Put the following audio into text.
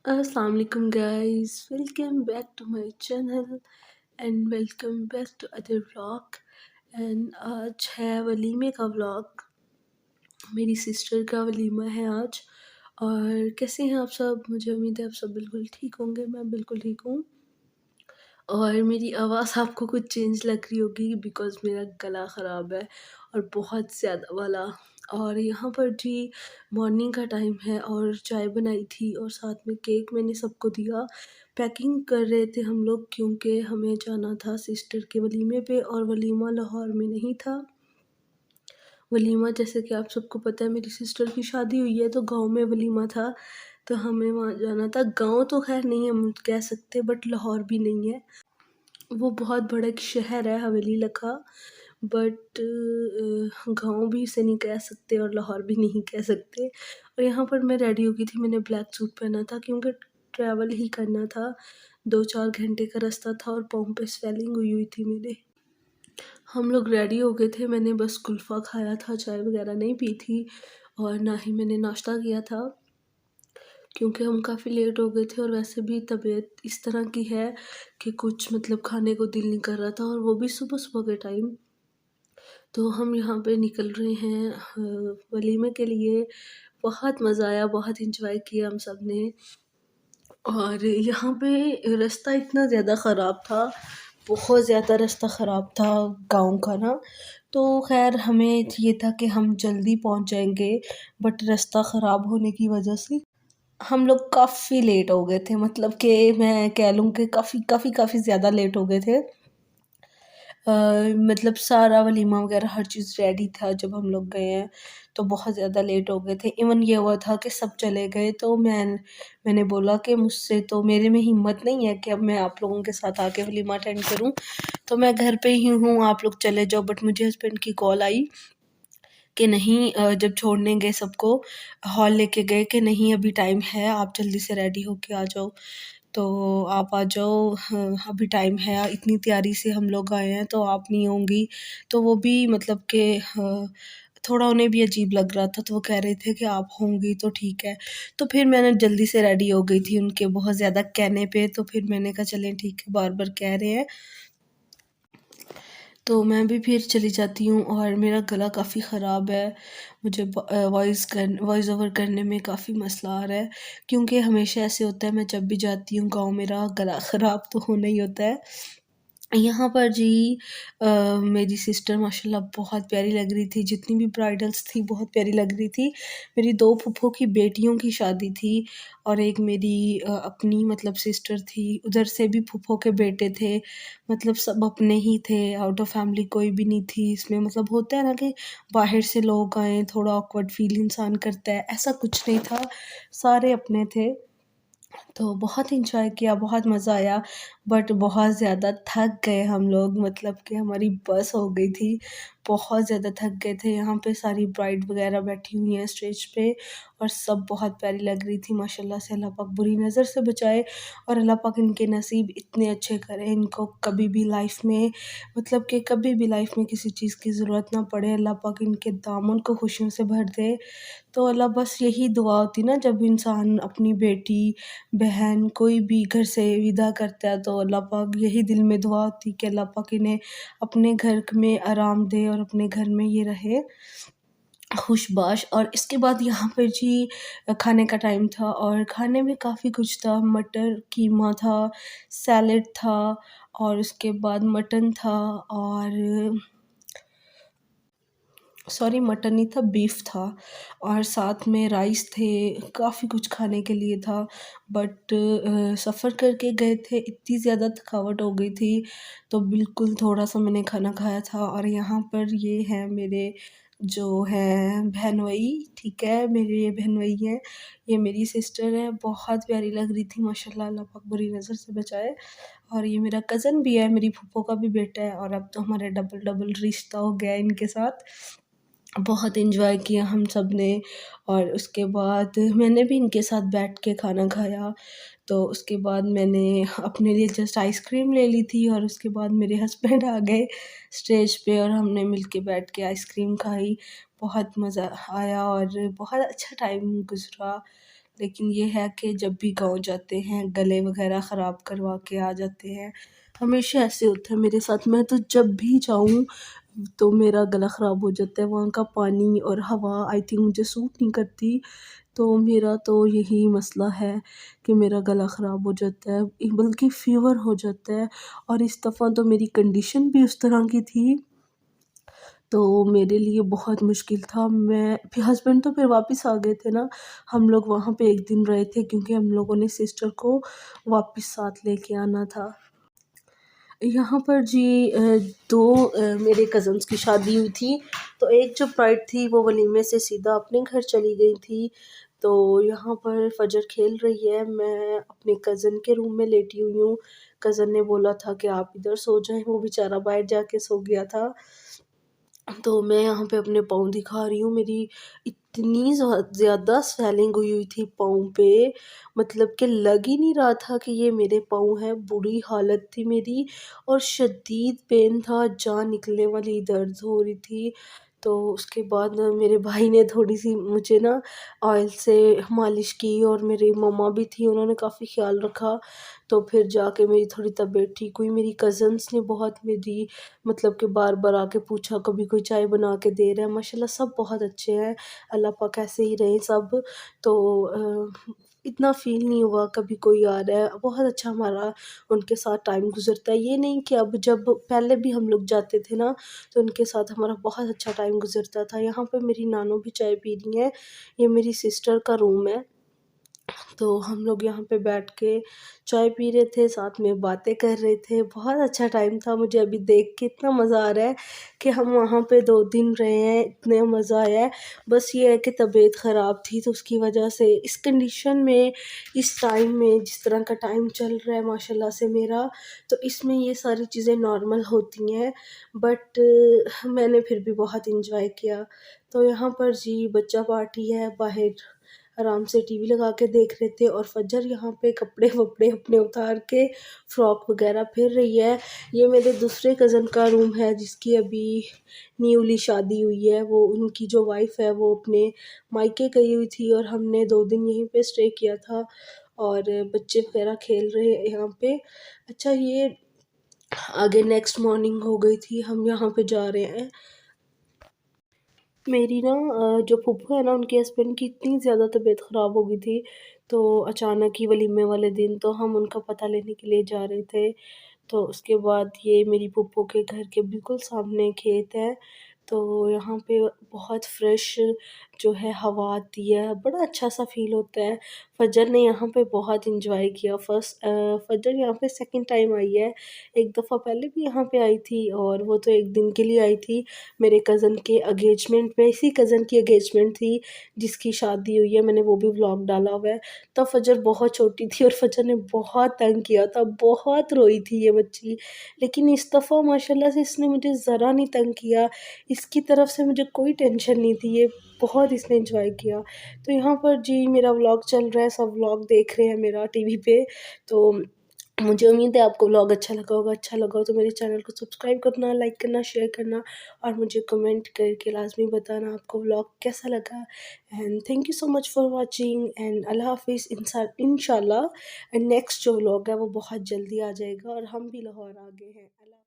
अस्सलाम वालेकुम guys, welcome back to my channel and welcome back to another vlog. And आज है वलीमे का व्लॉग। मेरी सिस्टर का वलीमा है आज। और कैसे हैं आप सब? मुझे उम्मीद है आप सब बिल्कुल ठीक होंगे। मैं बिल्कुल ठीक हूँ। और मेरी आवाज़ आपको कुछ चेंज लग रही होगी बिकॉज़ मेरा गला ख़राब है और बहुत ज़्यादा वाला। और यहाँ पर जी मॉर्निंग का टाइम है और चाय बनाई थी और साथ में केक मैंने सबको दिया। पैकिंग कर रहे थे हम लोग क्योंकि हमें जाना था सिस्टर के वलीमे पे और वलीमा लाहौर में नहीं था। वलीमा जैसे कि आप सबको पता है मेरी सिस्टर की शादी हुई है तो गाँव में वलीमा था, तो हमें वहाँ जाना था। गाँव तो ख़ैर नहीं हम कह सकते बट लाहौर भी नहीं है। वो बहुत बड़ा एक शहर है हवेली लखा, बट गाँव भी इसे नहीं कह सकते और लाहौर भी नहीं कह सकते। और यहाँ पर मैं रेडी हो गई थी, मैंने ब्लैक सूट पहना था क्योंकि ट्रैवल ही करना था। 2-4 घंटे का रास्ता था और पाँव पे स्वेलिंग हुई हुई थी मेरे। हम लोग रेडी हो गए थे, मैंने बस कुल्फ़ा खाया था, चाय वगैरह नहीं पी थी और ना ही मैंने नाश्ता किया था क्योंकि हम काफ़ी लेट हो गए थे और वैसे भी तबीयत इस तरह की है कि कुछ मतलब खाने को दिल नहीं कर रहा था और वो भी सुबह-सुबह के टाइम। तो हम यहाँ पे निकल रहे हैं वलीमे के लिए। बहुत मज़ा आया, बहुत एन्जॉय किया हम सब ने। और यहाँ पे रास्ता इतना ज़्यादा ख़राब था, बहुत ज़्यादा रास्ता ख़राब था गाँव का ना। तो ख़ैर हमें ये था कि हम जल्दी पहुँच जाएँगे, बट रास्ता ख़राब होने की वजह से हम लोग काफ़ी लेट हो गए थे। मतलब कि मैं कह लूँ कि काफ़ी ज़्यादा लेट हो गए थे। अ, मतलब सारा वलीमा वगैरह हर चीज़ रेडी था जब हम लोग गए हैं, तो बहुत ज़्यादा लेट हो गए थे। इवन ये हुआ था कि सब चले गए तो मैंने बोला कि मुझसे तो मेरे में हिम्मत नहीं है कि अब मैं आप लोगों के साथ आके वलीमा अटेंड करूँ, तो मैं घर पे ही हूँ, आप लोग चले जाओ। बट मुझे हस्बैंड की कॉल आई कि नहीं, जब छोड़ने गए सबको हॉल लेके गए कि नहीं अभी टाइम है, आप जल्दी से रेडी होके आ जाओ। तो आप आ जाओ, अभी टाइम है, इतनी तैयारी से हम लोग आए हैं तो आप नहीं होंगी। तो वो भी मतलब कि थोड़ा उन्हें भी अजीब लग रहा था, तो वो कह रहे थे कि आप होंगी तो ठीक है। तो फिर मैंने जल्दी से रेडी हो गई थी उनके बहुत ज़्यादा कहने पे, तो फिर मैंने कहा चलें ठीक है, बार-बार कह रहे हैं तो मैं भी फिर चली जाती हूँ। और मेरा गला काफ़ी ख़राब है, मुझे वॉइस ओवर करने में काफ़ी मसला आ रहा है क्योंकि हमेशा ऐसे होता है, मैं जब भी जाती हूँ गाँव मेरा गला ख़राब तो होना ही होता है। यहाँ पर जी मेरी सिस्टर माशाल्लाह बहुत प्यारी लग रही थी, जितनी भी ब्राइडल्स थी बहुत प्यारी लग रही थी। मेरी 2 फूफो की बेटियों की शादी थी और एक मेरी अपनी मतलब सिस्टर थी, उधर से भी फूफो के बेटे थे, मतलब सब अपने ही थे, आउट ऑफ फैमिली कोई भी नहीं थी इसमें। मतलब होता है ना कि बाहर से लोग आएँ, थोड़ा ऑकवर्ड फ़ील इंसान करता है, ऐसा कुछ नहीं था, सारे अपने थे। तो बहुत एन्जॉय किया, बहुत मज़ा आया, बट बहुत ज़्यादा थक गए हम लोग, मतलब कि हमारी बस हो गई थी, बहुत ज़्यादा थक गए थे। यहाँ पे सारी ब्राइड वगैरह बैठी हुई हैं स्टेज पे और सब बहुत प्यारी लग रही थी माशाल्लाह से। अल्लाह पाक बुरी नज़र से बचाए और अल्लाह पाक इनके नसीब इतने अच्छे करे, इनको कभी भी लाइफ़ में मतलब कि कभी भी लाइफ़ में किसी चीज़ की ज़रूरत ना पड़े, अल्लाह पाक इनके दामन को खुशियों से भर दे। तो अल्लाह बस यही दुआ होती ना, जब इंसान अपनी बेटी, बहन कोई भी घर से विदा करता है तो अल्लाह पाक यही दिल में दुआ होती कि अल्लाह पाक इन्हें अपने घर में आराम दे और अपने घर में ये रहे खुशबाश। और इसके बाद यहाँ पे जी खाने का टाइम था और खाने में काफ़ी कुछ था, मटर कीमा था, सैलेड था और उसके बाद मटन था और सॉरी मटन नहीं था, बीफ था और साथ में राइस थे, काफ़ी कुछ खाने के लिए था। बट सफ़र करके गए थे, इतनी ज़्यादा थकावट हो गई थी, तो बिल्कुल थोड़ा-सा मैंने खाना खाया था। और यहाँ पर ये हैं मेरे जो हैं बहनोई, ठीक है? मेरे ये बहनोई हैं, ये मेरी सिस्टर है, बहुत प्यारी लग रही थी माशाल्लाह, अल्लाह पाक बुरी नज़र से बचाए। और ये मेरा कज़न भी है, मेरी फूफो का भी बेटा है और अब तो हमारा डबल-डबल रिश्ता हो गया है इनके साथ। बहुत एन्जॉय किया हम सब ने और उसके बाद मैंने भी इनके साथ बैठ के खाना खाया। तो उसके बाद मैंने अपने लिए जस्ट आइसक्रीम ले ली थी और उसके बाद मेरे हस्बैंड आ गए स्टेज पे और हमने मिल के बैठ के आइसक्रीम खाई। बहुत मज़ा आया और बहुत अच्छा टाइम गुज़रा। लेकिन ये है कि जब भी गाँव जाते हैं गले वगैरह ख़राब करवा के आ जाते हैं। हमेशा ऐसे होता है मेरे साथ। मैं तो जब भी जाऊँ तो मेरा गला ख़राब हो जाता है। वहाँ का पानी और हवा आई थिंक मुझे सूट नहीं करती। तो मेरा तो यही मसला है कि मेरा गला ख़राब हो जाता है, बल्कि फ़ीवर हो जाता है। और इस दफ़ा तो मेरी कंडीशन भी उस तरह की थी, तो मेरे लिए बहुत मुश्किल था। मैं फिर हस्बैंड तो फिर वापस आ गए थे ना, हम लोग वहाँ पे 1 दिन रहे थे क्योंकि हम लोगों ने सिस्टर को वापस साथ लेके आना था। यहाँ पर जी 2 मेरे कज़न्स की शादी हुई थी, तो एक जो ब्राइड थी वो वलीमे से सीधा अपने घर चली गई थी। तो यहाँ पर फ़जर खेल रही है, मैं अपने कज़न के रूम में लेटी हुई हूँ। कज़न ने बोला था कि आप इधर सो जाएँ, वो बेचारा बाहर जाके सो गया था। तो मैं यहाँ पे अपने पाँव दिखा रही हूँ, मेरी इतनी ज़्यादा स्वेलिंग हुई हुई थी पाँव पे, मतलब कि लग ही नहीं रहा था कि ये मेरे पाँव हैं। बुरी हालत थी मेरी और शदीद पेन था, जान निकलने वाली दर्द हो रही थी। तो उसके बाद ना मेरे भाई ने थोड़ी-सी मुझे ना ऑयल से मालिश की और मेरी मम्मा भी थी, उन्होंने काफ़ी ख़्याल रखा। तो फिर जाके मेरी थोड़ी तबीयत ठीक हुई। मेरी कज़न्स ने बहुत मेरी मतलब कि बार-बार आके पूछा, कभी कोई चाय बना के दे रहा है। माशाल्लाह सब बहुत अच्छे हैं, अल्लाह पाक ऐसे ही रहें सब। तो इतना फ़ील नहीं हुआ कभी कोई आ रहा है, बहुत अच्छा हमारा उनके साथ टाइम गुज़रता है। ये नहीं कि अब जब पहले भी हम लोग जाते थे ना, तो उनके साथ हमारा बहुत अच्छा टाइम गुज़रता था। यहाँ पे मेरी नानू भी चाय पी रही हैं, ये मेरी सिस्टर का रूम है। तो हम लोग यहाँ पे बैठ के चाय पी रहे थे, साथ में बातें कर रहे थे, बहुत अच्छा टाइम था। मुझे अभी देख के इतना मज़ा आ रहा है कि हम वहाँ पे 2 दिन रहे हैं, इतने मज़ा आया है। बस ये है कि तबीयत ख़राब थी तो उसकी वजह से इस कंडीशन में, इस टाइम में, जिस तरह का टाइम चल रहा है माशाल्लाह से मेरा, तो इसमें ये सारी चीज़ें नॉर्मल होती हैं। बट मैंने फिर भी बहुत एन्जॉय किया। तो यहाँ पर जी बच्चा पार्टी है, बाहर आराम से टीवी लगा के देख रहे थे और फ़जर यहाँ पे कपड़े-वपड़े अपने उतार के फ्रॉक वगैरह फिर रही है। ये मेरे दूसरे कज़न का रूम है जिसकी अभी न्यूली शादी हुई है। वो उनकी जो वाइफ़ है वो अपने मायके गई हुई थी और हमने 2 दिन यहीं पे स्टे किया था और बच्चे वगैरह खेल रहे हैं यहाँ पे। अच्छा ये आगे नेक्स्ट मॉर्निंग हो गई थी, हम यहाँ पे जा रहे हैं। मेरी ना जो फूफू है ना उनके हस्बैंड की इतनी ज़्यादा तबीयत ख़राब हो गई थी, तो अचानक ही वलीमे वाले दिन तो हम उनका पता लेने के लिए जा रहे थे। तो उसके बाद ये मेरी फूफू के घर के बिल्कुल सामने खेत है, तो यहाँ पे बहुत फ्रेश जो है हवा आती है, बड़ा अच्छा-सा फ़ील होता है। फ़जर ने यहाँ पे बहुत एन्जॉय किया। फ़जर यहाँ पे सेकंड टाइम आई है, एक दफ़ा पहले भी यहाँ पे आई थी और वो तो 1 दिन के लिए आई थी। मेरे कज़न के एंगेजमेंट में, इसी कज़न की एंगेजमेंट थी जिसकी शादी हुई है, मैंने वो भी व्लॉग डाला हुआ है। तब फ़जर बहुत छोटी थी और फ़जर ने बहुत तंग किया था, बहुत रोई थी ये बच्ची। लेकिन इस दफ़ा माशाल्लाह से इसने मुझे ज़रा नहीं तंग किया, इसकी तरफ से मुझे कोई टेंशन नहीं थी, ये बहुत इसने एन्जॉय किया। तो यहाँ पर जी मेरा व्लॉग चल रहा है, सब व्लॉग देख रहे हैं मेरा टीवी पे। तो मुझे उम्मीद है आपको व्लॉग अच्छा लगा होगा। अच्छा लगा हो तो मेरे चैनल को सब्सक्राइब करना, लाइक करना, शेयर करना और मुझे कमेंट करके लाज़मी बताना आपको व्लॉग कैसा लगा। And thank you so much for watching and अल्लाह हाफ़िज़। इंशाल्लाह नेक्स्ट जो व्लॉग है वो बहुत जल्दी आ जाएगा और हम भी लाहौर आ गए हैं। अल्लाह